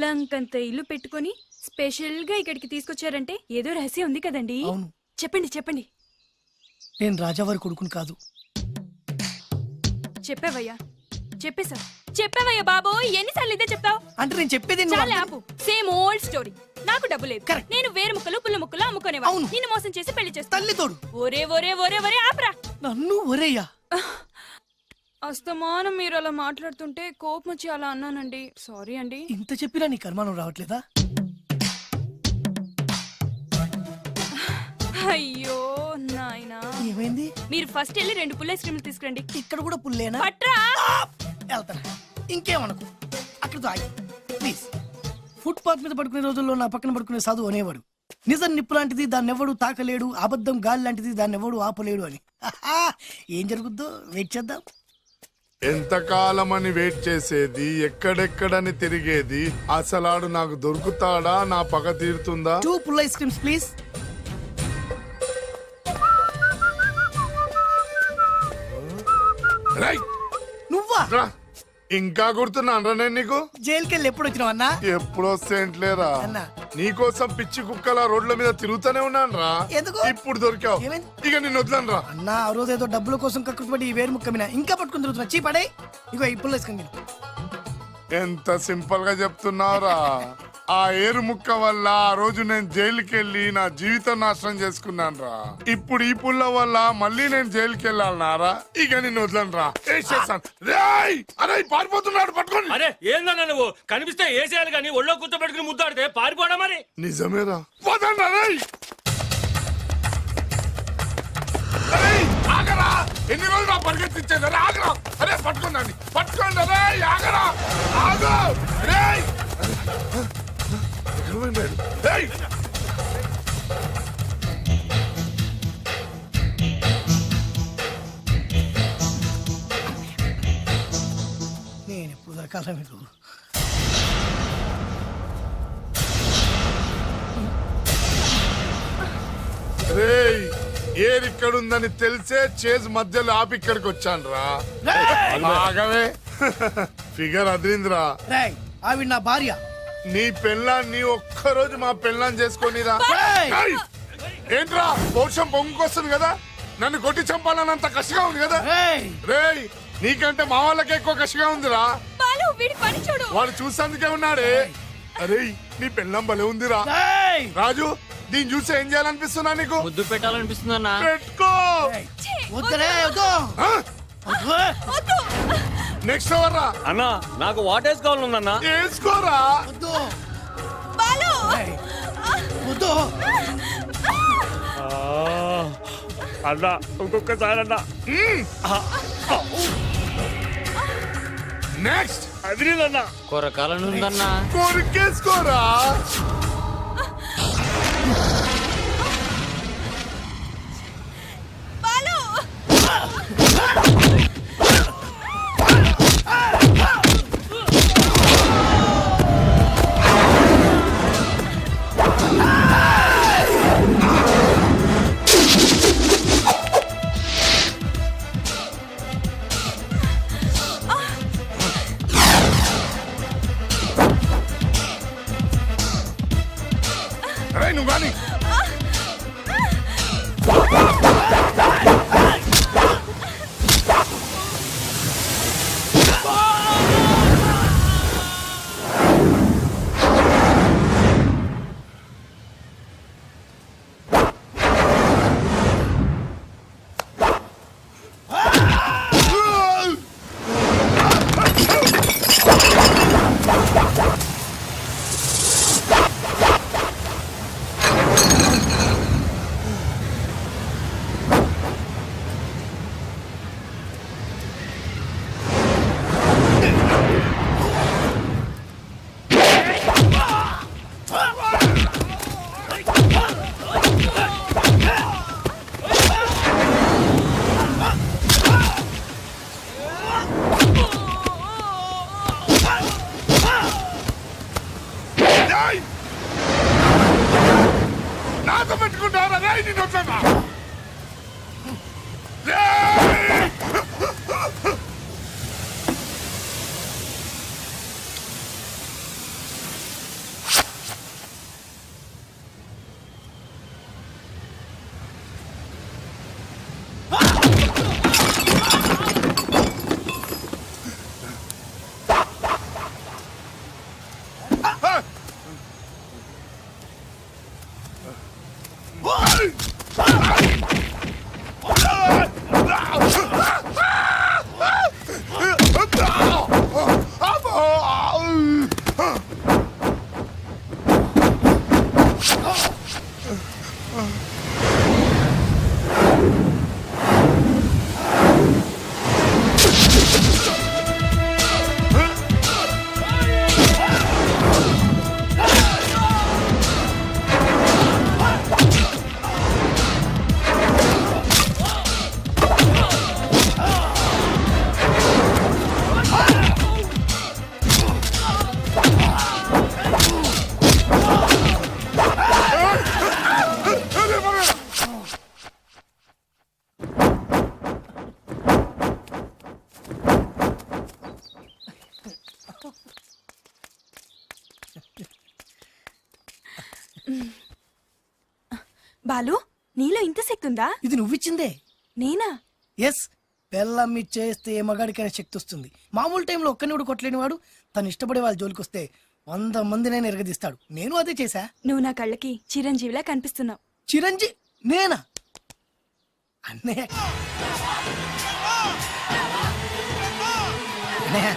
లంకంత ఇల్లు పెట్టుకొని స్పెషల్ గా ఇక్కడికి తీసుకొచ్చారంటే ఏదో రహస్యం ఉంది కదండి. అవును. చెప్పండి చెప్పండి. నేను రాజావారి కొడుకుని కాదు. చెప్పావయ్యా, చెప్పేశా, చెప్పావయ్యా బాబు. ఎన్నిసార్లు ఇదే చెప్తావు? అంటే నేను చెప్పేది నువ్వు చాలా ఆపు. Same old story. నాకు డబ్బు లేదు. Correct. నేను వేరు ముక్కలు పుల్ల ముక్కలు అమ్ముకునేవా. అవును. నిన్ను మోసం చేసి పెళ్లి చేస్తా. తల్లి తోడు. ఒరే ఒరే ఒరే ఒరే ఆపరా. నన్ను ఒరేయ్యా. అస్తమానం మీరు అలా మాట్లాడుతుంటే కోపం వచ్చి అలా అన్నానండి. సారీ అండి. ఇంత చెప్పినా నీ కర్మానం రావట్లేదా? అయ్యో నాయనా. ఏమైంది? మీరు ఫస్ట్ వెళ్ళి 2 పుల్ల ఐస్ క్రీమ్లు తీసుకురండి. ఇక్కడ కూడా పుల్లేనా? పట్రా. వెళ్తాను. ఇంకేమనుకో, అక్కడితో ఆగి ప్లీజ్. ఫుట్పాత్ మీద పడుకునే రోజుల్లో నా పక్కన పడుకునే సాధువు అనేవాడు, నిజం నిప్పు లాంటిది దాన్ని ఎవడు తాకలేడు, అబద్ధం గాలి లాంటిది దాన్ని ఎవడు ఆపలేడు అని. ఏం జరుగుద్దో వెయిట్ చేద్దాం. ఎంతకాలమని వెయిట్ చేసేది, ఎక్కడెక్కడని తిరిగేది, అసలాడు నాకు దొరుకుతాడా, నా పగ తీరుతుందా? 2 పుల్ల ఐస్ క్రీమ్స్ ప్లీజ్. రైట్ నువ్వా? రా. ఇంకా గుర్తున్నాను రా నేను నీకు. జైలుకి వెళ్ళి ఎప్పుడు వచ్చినావు అన్నా? ఎప్పుడు వస్తేంట్లేరా, అన్నా. నీకోసం పిచ్చి కుక్కల రోడ్ల మీద తిరుగుతూనే ఉన్నాను రా. ఎందుకు? ఇప్పుడు దొరికావు, ఏమైంది? ఇక నిన్ను వదలను రా. అన్నా ఆ రోజు ఏదో డబ్బుల కోసం కక్కుపడి ఈ వేరు ముక్క మీద ఇంకా పట్టుకుని తిరుగుతున్నా. చీ పడే. ఇగో ఈ పుల్ల ఐస్ క్రీమ్ తిను. ఎంత సింపుల్ గా చెప్తున్నావురా. ఆ ఏరు ముక్క వల్ల ఆ రోజు నేను జైలుకి వెళ్ళి నా జీవితం నాశనం చేసుకున్నాను రా. ఇప్పుడు ఈ పుల్ల వల్ల మళ్ళీ నేను జైలుకి వెళ్ళాలన్నారా? ఇక నిన్ను వదలను రా. అరే పారిపోతున్నాడు, పట్టుకోండి. అరే ఏందన్నా నువ్వు కనిపిస్తే ఏసేయాలి కానీ ఒళ్ళో కూర్చోబెట్టుకుని ముద్దాడితే పారిపోవడం మరి. నిజమేరా, పోదండి. ఆగరా, ఎన్ని రోజులు నా పరిగెత్తించేది? అరే ఆగరా, అరే పట్టుకోండి, పట్టుకోండి. అరే ఆగరా, ఆగు. నేను ఎప్పుడు దొరకాల మీకు? రేయ్, ఏరిక్కడుందని తెలిసే చేజ్ మధ్యలో ఆపి ఇక్కడికి వచ్చాను రా. ఆగవే. ఫిగర్ అదిరిందిరా. రేయ్, ఆవిడ నా భార్య. నీ పెళ్ళాన్ని ఒక్కరోజు మా పెళ్ళాన్ని చేసుకొనిరా. ఏయ్! ఏంట్రా పౌరుషం పొంగుకొస్తుంది కదా, నన్ను కొట్టి చంపాలన్నంత కసిగా ఉంది కదా. రేయ్, రేయ్, నీకంటే మా వాళ్ళకి ఎక్కువ కసిగా ఉందిరా. బాలు వీడి పని చూడు. వాడు చూసేందుకే ఉన్నాడే. అరే నీ పెళ్ళం భలే ఉందిరా. రేయ్. రాజు, దీన్ని చూసి ఏం చేయాలనిపిస్తున్నా నీకు? ముద్దు పెట్టాలనిపిస్తుందన్నా. పెట్టుకో. వద్దురే, వద్దు. ఆ? వద్దు. నెక్స్ట్ ఎవరు రా? అన్నా నాకు వాటేస్ కావాలన్నా. వేసుకోరా. వద్దు. బాలు. రేయ్, వద్దు. అన్నా ఇంకొకసారి అన్నా. నెక్స్ట్ అదిరిందన్నా. కొరకాలను ఉందన్నా. కొరికేసుకోరా. బాలు. అరే నువ్వు కానీ. నాతో పెట్టుకుంటారా? రేయ్ నిన్ను వదలనా? రేయ్! బాలు నీలో ఇంత శక్తి ఉందా? ఇది నువ్విచ్చిందే. నేనా? ఎస్, బెల్లం ఇచ్చేస్తే ఏ మగాడికైనా శక్తి వస్తుంది. మామూలు టైంలో ఒక్కనివాడు కొట్టలేని వాడు తను ఇష్టపడే వాళ్ళ జోలికి వస్తే 100 మందినైనా ఎరగదీస్తాడు. నేను అదే చేశా. నువ్వు నా కళ్ళకి చిరంజీవిలా కనిపిస్తున్నావు. చిరంజీవి నేనా? అన్నయ్య అన్నయ్య,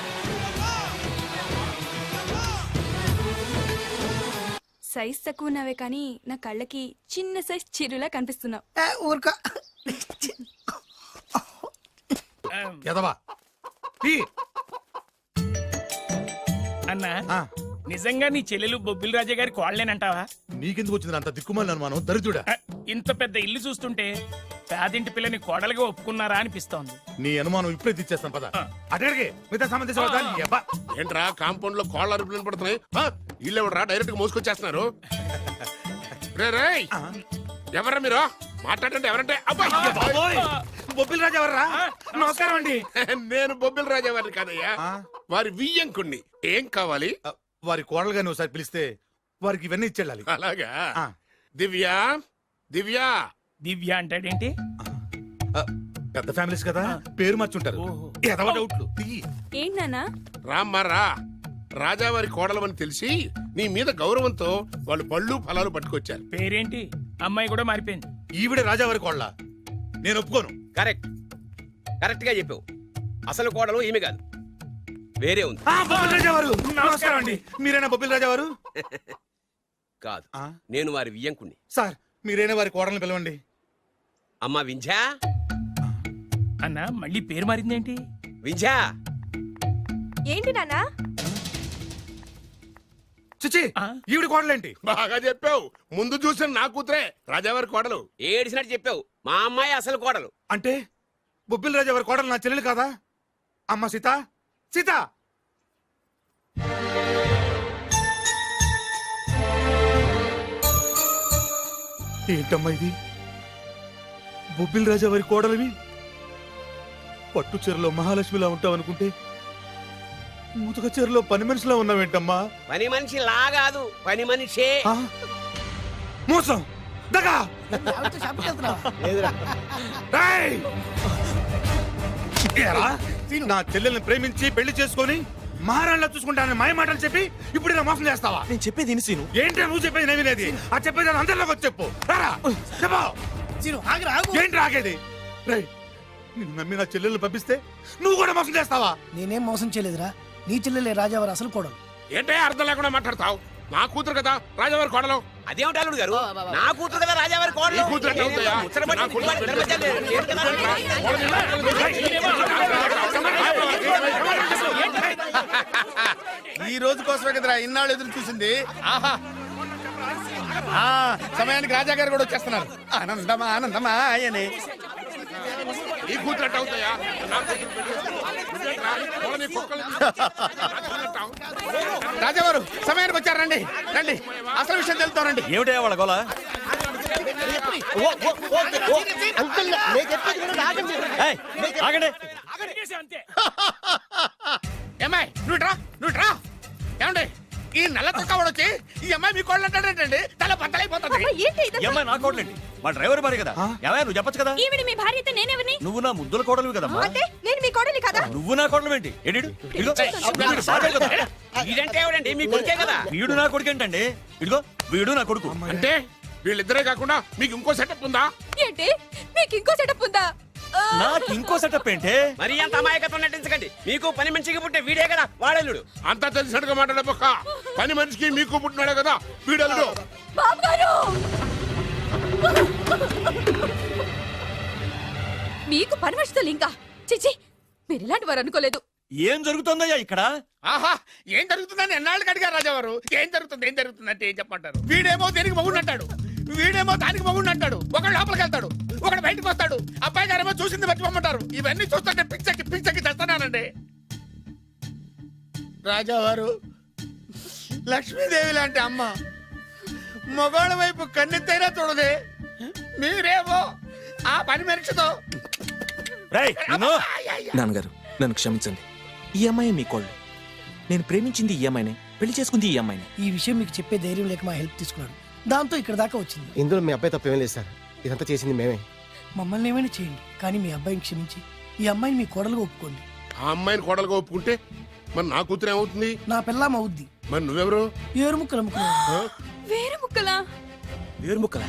సైజ్ తక్కువ ఉన్నావే కానీ నా కళ్ళకి చిన్న సైజ్ చిరులా కనిపిస్తున్నావు. ఊరుకో. ఎదవా తీ. అన్నా ఆ, నిజంగా నీ చెల్లెలు బొబ్బిల్ రాజా గారి కోడలేనంటావా? నీకెందుకు వచ్చింది అంత దిక్కుమాలి అనుమానం? దరిద్రుడా, ఇంత పెద్ద ఇల్లు చూస్తుంటే పేదింటి పిల్లని కోడలుగా ఒప్పుకున్నారా అనిపిస్తోంది. నీ అనుమానం ఇప్పుడే తీర్చేస్తాను పద. అటడికి మిగతా సంబంధించిన ఏంట్రా కాంపౌండ్ లో కోళ్ళ అరుపులు పడుతున్నాయి? ఇల్లు ఎవడరా డైరెక్ట్ గా మోసుకొచ్చేస్తున్నారు? రే రేయ్, ఎవరా మీరు? మాట్లాడండి. ఎవరంటే? బొబ్బిల్ రాజా ఎవర్రా? నమస్కారం అండి. నేను బొబ్బిల్ రాజా వారిని కాదయ్యా, వారి వియ్యంకుణ్ణి. ఏం కావాలి? వారి కోడలుగా నువ్వు ఒకసారి పిలిస్తే వారికి ఇవన్నీ ఇచ్చేళ్ళాలి. అలాగా? ఆ. దివ్య, దివ్య. దివ్య అంటాడేంటి? పెద్ద ఫ్యామిలీస్ కదా, పేరు మార్చుంటారు. ఓహో. ఎదవ డౌట్లు తీ. ఏంటి నాన్నా? రామ్మా రా. రాజావారి కోడలమని తెలిసి నీ మీద గౌరవంతో వాళ్ళు పళ్ళు ఫలాలు పట్టుకొచ్చారు. పేరేంటి? అమ్మాయి కూడా మారిపోయింది. ఈవిడే రాజావారి కోడల? నేను ఒప్పుకోను. కరెక్ట్ కరెక్ట్ గా చెప్పావు. అసలు కోడలు ఈమె కాదు, వేరే ఉంది. బొబ్బిల్ రాజా వారు నమస్కారం అండి. మీరేనా బొబ్బిల్ రాజా వారు? కాదు, ఆ? నేను వారి వియ్యంకుణ్ణి. సార్ మీరైనా వారి కోడల్ని పిలవండి. అమ్మా వింధ్యా, అన్నా మళ్ళీ పేరు మారిందేంటి? వింధ్యా. ఏంటి నాన్నా? చిచి, ఆ? ఈవిడ కోడలేంటి? బాగా చెప్పావు. ముందు చూసిన నా కూతురే రాజావారి కోడలు. ఏడిసినట్టు చెప్పావు. మా అమ్మాయి అసలు కోడలు. అంటే బొబ్బిల్ రాజా వారి కోడలు నా చెల్లెలు కాదా? అమ్మ సీత, సీత. ఏంటమ్మా ఇది? బొబ్బిల్ రాజా వారి కోడలివి పట్టు చీరలో మహాలక్ష్మిలా ఉంటావనుకుంటే ముతుక చీరలో పని మనిషిలా ఉన్నావేంటమ్మా? పని మనిషి లా కాదు, పని మనిషే. ఆ? మోసం, దగా. ఆవిడతో షాపింగ్కి వెళ్తున్నావా? ఏయ్! ఏరా, నా చెల్లెల్ని ప్రేమించి పెళ్లి చేసుకొని మహారాణిలా చూసుకుంటానని మాయ మాటలు చెప్పి ఇప్పుడు ఇలా మోసం చేస్తావా? నేను చెప్పేది విను సీను. ఏంటి నువ్వు చెప్పేది నేను వినేది? ఆ చెప్పేది అందరిలోకి వచ్చి చెప్పు. రారా, చెప్పు. చిరు, ఆగురా, ఆగు. ఏంటి రాగేది? రేయ్, నిన్ను నమ్మి నా చెల్లెల్ని పంపిస్తే నువ్వు కూడా మోసం చేస్తావా? నేనేం మోసం చేయలేదురా. నీ చెల్లెలే రాజావారు అసలు కోడలు. ఏంటే అర్థం లేకుండా మాట్లాడతావు? నా కూతురు కదా రాజావారి కోడలు. అదేమిటి అల్లుడు గారు? నా కూతురు కదా రాజావారి నీ కోడలు. కూతురు ఎట్లా అవుతాయా? ముచ్చటపడి నా కూతురు ఇద్దరి మధ్య లేదు కదా? ఈ రోజు కోసమే కదరా ఇన్నాళ్ళు ఎదురు చూసింది. ఆహా, ఆ, సమయానికి రాజా గారు కూడా వచ్చేస్తున్నారు. ఆనందమా ఆనందమా ఆయనే. ఈ కూతురు ఎట్లా అవుతాయా? నా కూతురు పెళ్లి చేసుకో. నువ్వేంట్రా? కోడని కుక్కలు అంటావు? రాజావారు సమయానికి వచ్చారు. రండి రండి, అసలు విషయం తెలుతానండి. ఏమిటయ్యా వాళ్ళ గోల? ఏయ్, ఆగండి. అంతే. ఏమ్మాయి నువ్వు ట్రా. ఏమండి ఈ నల్ల తొక్కవాడు వచ్చి ఈ అమ్మాయి మీ కోళ్ళు అంటాడేంటండి? తల బద్దలైపోతుంది. ఏంటి ఈ అమ్మాయి నా కోడలేంటి? మా డ్రైవర్ భార్య కదా. ఏమయ్య, నువ్వు చెప్పొచ్చు కదా. ఈవిడ మీ భార్య అయితే నేనెవరిని? నువ్వు నా ముద్దుల కోడలు కదమ్మా. అంటే నేను మీ కోడలి కదా? నువ్వు నా కోడలు ఏంటి? ఎడిడు ఇదిగో, వీడు సాగలు కదా. వీడంటే ఎవడండి? మీ కొడుకే కదా. వీడు నా కొడుకు ఏంటండి? ఇదిగో వీడు నా కొడుకు. అంటే వీళ్ళిద్దరే కాకుండా మీకు ఇంకో సెటప్ ఉందా? ఏంటి మీకు ఇంకో సెటప్ ఉందా? నాకు ఇంకో సెటప్ ఏంటే? మరి అంత అమాయకత్వం నటించకండి. మీకు పని మనిషికి పుట్టే వీడే కదా వాడల్లుడు. అంతా తెలిసినట్టుగా మాట్లాడబోక. పని మనిషికి మీకు పుట్టినాడే కదా వీడల్లుడు. బాబు గారు మీకు పని మనిషితో లింకా? చిచి, మీరు ఇలాంటి వారు అనుకోలేదు. ఏం జరుగుతుందయ్యా ఇక్కడ? ఆహా, ఏం జరుగుతుందని ఎన్నాళ్ళకి అడిగారు రాజావారు. ఏం జరుగుతుంది అంటే ఏం చెప్పమంటారు? వీడేమో దేనికి మగుడు అంటాడు, వీడేమో దానికి మగుడు అంటాడు. ఒకడు లోపలికి వెళ్తాడు, ఒకడు బయటకు వస్తాడు. అబ్బాయి గారేమో చూసింది మర్చిపోమంటారు. ఇవన్నీ చూస్తుంటే పిచ్చకి చేస్తానండి. రాజావారు, లక్ష్మీదేవి లాంటి అమ్మ మగవాళ్ళ వైపు కన్నెత్తైనా చూడదే. మీరేమో ఆ పని మనిషితో. రేయ్, నిన్ను! నాన్నగారు నన్ను క్షమించండి. ఈ అమ్మాయి మీ కోళ్ళు. నేను ప్రేమించింది ఈ అమ్మాయినే, పెళ్లి చేసుకుంది ఈ అమ్మాయినే. ఈ విషయం మీకు చెప్పే ధైర్యం లేక మా హెల్ప్ తీసుకున్నాడు. దాంతో ఇక్కడ దాకా వచ్చింది. ఇందులో మీ అబ్బాయి తప్పేం లేదు సార్. ఇదంతా చేసింది మేమే. మమ్మల్ని ఏమైనా చేయండి, కానీ మీ అబ్బాయిని క్షమించి ఈ అమ్మాయిని మీ కోడలుగా ఒప్పుకోండి. ఆ అమ్మాయిని కోడలుగా ఒప్పుకుంటే మరి నా కూతురు ఏమవుతుంది? నా పిల్లం అవుద్ది. మరి నువ్వెవరు? ఏరు ముక్కలు అమ్ముకున్నావు. వేరే ముక్కలా? వేరు ముక్కలా?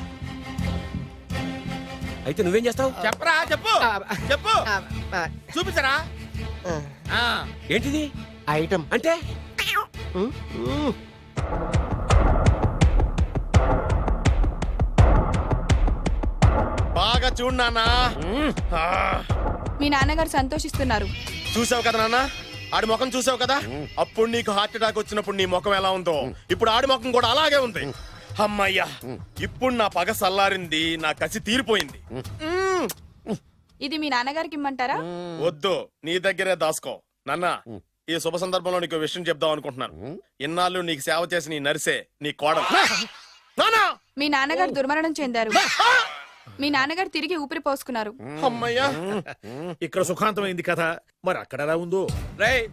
అయితే నువ్వేం చేస్తావు? చెప్పరా, చెప్పు చెప్పు, చూపించరా. ఏంటిది ఐటమ్ అంటే? బాగా చూడు నాన్న. మీ నాన్నగారు సంతోషిస్తున్నారు. చూసావు కదా నాన్న, ఆడి ముఖం చూసావు కదా. అప్పుడు నీకు హార్ట్ అటాక్ వచ్చినప్పుడు నీ ముఖం ఎలా ఉందో ఇప్పుడు ఆడి ముఖం కూడా అలాగే ఉంది. అమ్మయ్యా, ఇప్పుడు నా పగ సల్లారింది, నా కసి తీరిపోయింది. ఇది మీ నాన్నగారికి ఇమ్మంటారా? వద్దు, నీ దగ్గరే దాసుకో. నాన్న, ఈ శుభ సందర్భంలో నీకు విషయం చెప్దాం అనుకుంటున్నాను. ఇన్నాళ్ళు నీకు సేవ చేసి నీ నరిసే నీ కోడలు. నాన్న, మీ నాన్నగారు దుర్మరణం చెందారు. మీ నాన్నగారు తిరిగి ఊపిరి పోసుకున్నారు. అమ్మయ్యా, ఇక్కడ సుఖాంతమైంది కదా, మరి అక్కడ ఎలా ఉందో. రేయ్,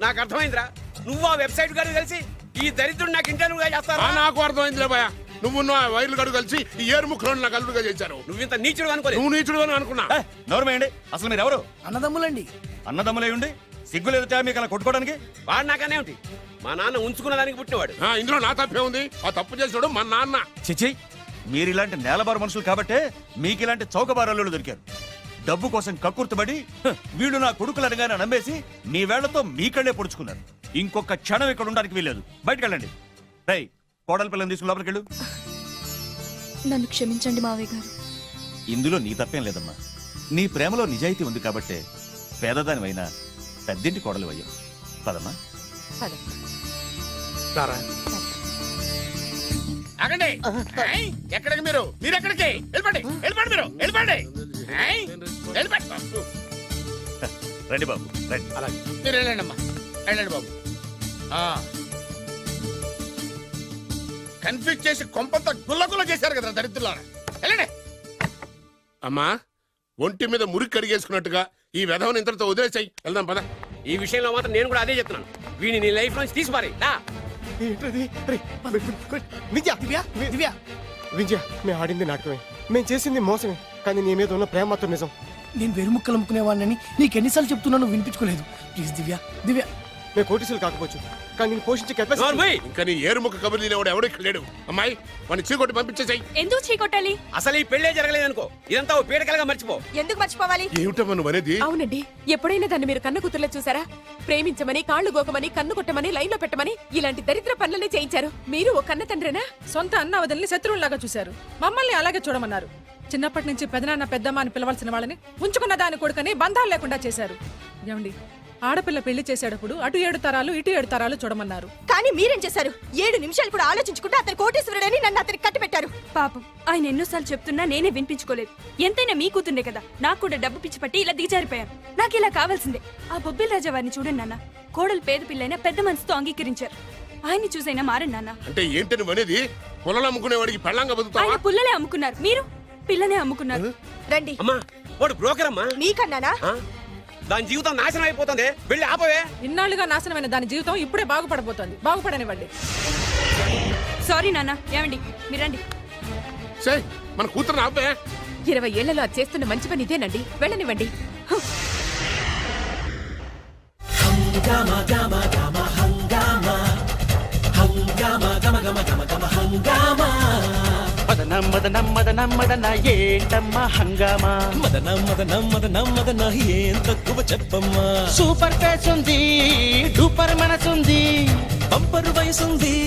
నాకు అర్థమైందిరా. నువ్వు ఆ వెబ్సైట్ గారు కలిసి ఈ దరిద్రుడు నాకు ఇంటర్వ్యూగా చేస్తారా? నాకు అర్థమైందిలే భయ. నువ్వు ఆ వైర్లు గడు కలిసి ఈ ఏరు ముక్కలను నాకు అల్లుడుగా చేశారు. నువ్వింత నీచుడు అనుకోలేదు. నువ్వు నీచుడు అని అనుకున్నా. నోరమేయండి. అసలు మీరు ఎవరు? అన్నదమ్ములండి. అన్నదమ్ములే ఉండి సిగ్గులేదుట మీకు అలా కొట్టుకోవడానికి? వాడు నాకనే ఉంటి. మా నాన్న ఉంచుకున్న దానికి పుట్టినవాడు. ఇందులో నా తప్పే ఉంది. ఆ తప్పు చేసాడు మా నాన్న. చిచి, మీరు ఇలాంటి నేలబారు మనుషులు కాబట్టే మీకు ఇలాంటి చౌకబారల్లులు దొరికారు. డబ్బు కోసం కక్కుర్తుబడి వీళ్ళు నా కొడుకులు అనగానే నమ్మేసి మీ వేళ్లతో మీ కళ్ళే పొడుచుకున్నారు. ఇంకొక క్షణం ఇక్కడ ఉండడానికి వీల్లేదు. బయటకు వెళ్ళండి. రై, కోడల పిల్లని తీసుకుని లోపలికి వెళ్ళు. నన్ను క్షమించండి మావయ్య గారు. ఇందులో నీ తప్పేం లేదమ్మా. నీ ప్రేమలో నిజాయితీ ఉంది కాబట్టే పేదదానివైనా పెద్దింటి కోడలు అయ్యావు. పదమ్మా. ఆగండి. ఏయ్, ఎక్కడికి మీరు ఎక్కడికి వెళ్ళిపోండి. మీరు వెళ్ళిపోండి. ఏయ్, వెళ్ళిపోండి. రండి బాబు, రండి. అలాగే మీరు వెళ్ళండి అమ్మా, వెళ్ళండి బాబు. కన్ఫ్యూజ్ చేసి కొంపంతా గుల్లగుల్ల చేశారు కదా దరిద్రులారా. వెళ్ళండి. అమ్మా, ఒంటి మీద మురికి కడిగేసుకున్నట్టుగా ఈ వెధవని ఇంతటితో వదిలేసాయి. వెళ్దాం పద. ఈ విషయంలో మాత్రం నేను కూడా అదే చెప్తున్నాను. వీడిని నీ లైఫ్ నుంచి తీసిపారి. విజయ, మేము ఆడింది నాటకమే, మేము చేసింది మోసమే, కానీ నీ మీద ఉన్న ప్రేమ మాత్రం నిజం. నేను వేరు ముక్కలు అమ్ముకునేవాడిని నీకు ఎన్నిసార్లు చెప్తున్నాను వినిపించుకోలేదు. ప్లీజ్ దివ్య, దివ్య. మేము కోటీసులు కాకపోవచ్చు, కానీ నేను పోషించే కెపాసిటీ. నోర్మయ్! ఇంకా నీ ఏరు ముక్క కబుర్లు తినేవాడు ఎవడు ఇక్కడ లేడు. అమ్మాయి, వాడిని చీకొట్టి పంపించేసాయి. ఎందుకు చీకొట్టాలి? అసలు ఈ పెళ్ళే జరగలేదనుకో. ఇదంతా ఓ పీడకలుగా మర్చిపో. ఎందుకు మర్చిపోవాలి? ఏమిటమ్మా నువ్వు అనేది? అవునండి, ఎప్పుడైనా దాన్ని మీరు కన్న కూతుర్లో చూసారా? ప్రేమించమని, కాళ్ళు గోకమని, కన్ను కొట్టమని, లైన్లో పెట్టమని ఇలాంటి దరిద్ర పనులనే చేయించారు. మీరు ఓ కన్న తండ్రేనా? సొంత అన్న వదిలిని శత్రువులాగా చూశారు. మమ్మల్ని అలాగే చూడమన్నారు. చిన్నప్పటి నుంచి పెదనాన్న పెద్దమ్మ అని పిలవాల్సిన వాళ్ళని ఉంచుకున్న దాని కొడుకని బంధాలు లేకుండా చేశారు. ఏమండి, ఆడపిల్ల పెళ్లి చేసేటప్పుడు అటు 7 తరాలు ఇటు 7 తరాలు చూడమన్నారు. కానీ మీరేం చేశారు? 7 నిమిషాలు కూడా ఆలోచించుకుంటే అతను కోటేశ్వరుడని నన్ను అతనికి కట్టిపెట్టారు. పాపం, ఆయన ఎన్నోసార్లు చెప్తున్నా నేనే వినిపించుకోలేదు. ఎంతైనా మీ కూతుండే కదా. నాకు కూడా డబ్బు పిచ్చి పట్టి ఇలా దిగజారిపోయారు. నాకు ఇలా కావాల్సిందే. ఆ బొబ్బిల్ రాజా వారిని చూడండి నాన్న. కోడలు పేద పిల్లైనా పెద్ద మనసుతో అంగీకరించారు. ఆయన్ని చూసైనా మారండి నాన్న. అంటే ఏంటి నువ్వు అనేది? పొలాలు అమ్ముకునేవాడికి పెళ్ళంగా బతుకుతావా? ఆయన పుల్లలే అమ్ముకున్నారు, మీరు పిల్లనే అమ్ముకున్నారు. రండి. అమ్మా, వాడు బ్రోకర్ అమ్మా. మీకన్నానా? దాని జీవితం నాశనం అయిపోతుంది. వెళ్ళి ఆపవే. ఇన్నాళ్లుగా నాశనమైన దాని జీవితం ఇప్పుడే బాగుపడబోతోంది. బాగుపడనివ్వండి. సారీ నాన్న. ఏమండి, మీరండి. మన కూతురు ఆపే. 20 ఏళ్లలో అది చేస్తున్న మంచి పని ఇదేనండి. వెళ్ళనివ్వండి. మదనం మదనం మదనం మదన ఏంటమ్మా హంగామా మదన మదన మదన మదన ఏం తక్కువ చెప్పమ్మా సూపర్ ఫేస్ ఉంది డూపర్ మనసుంది బంపరు వయసుంది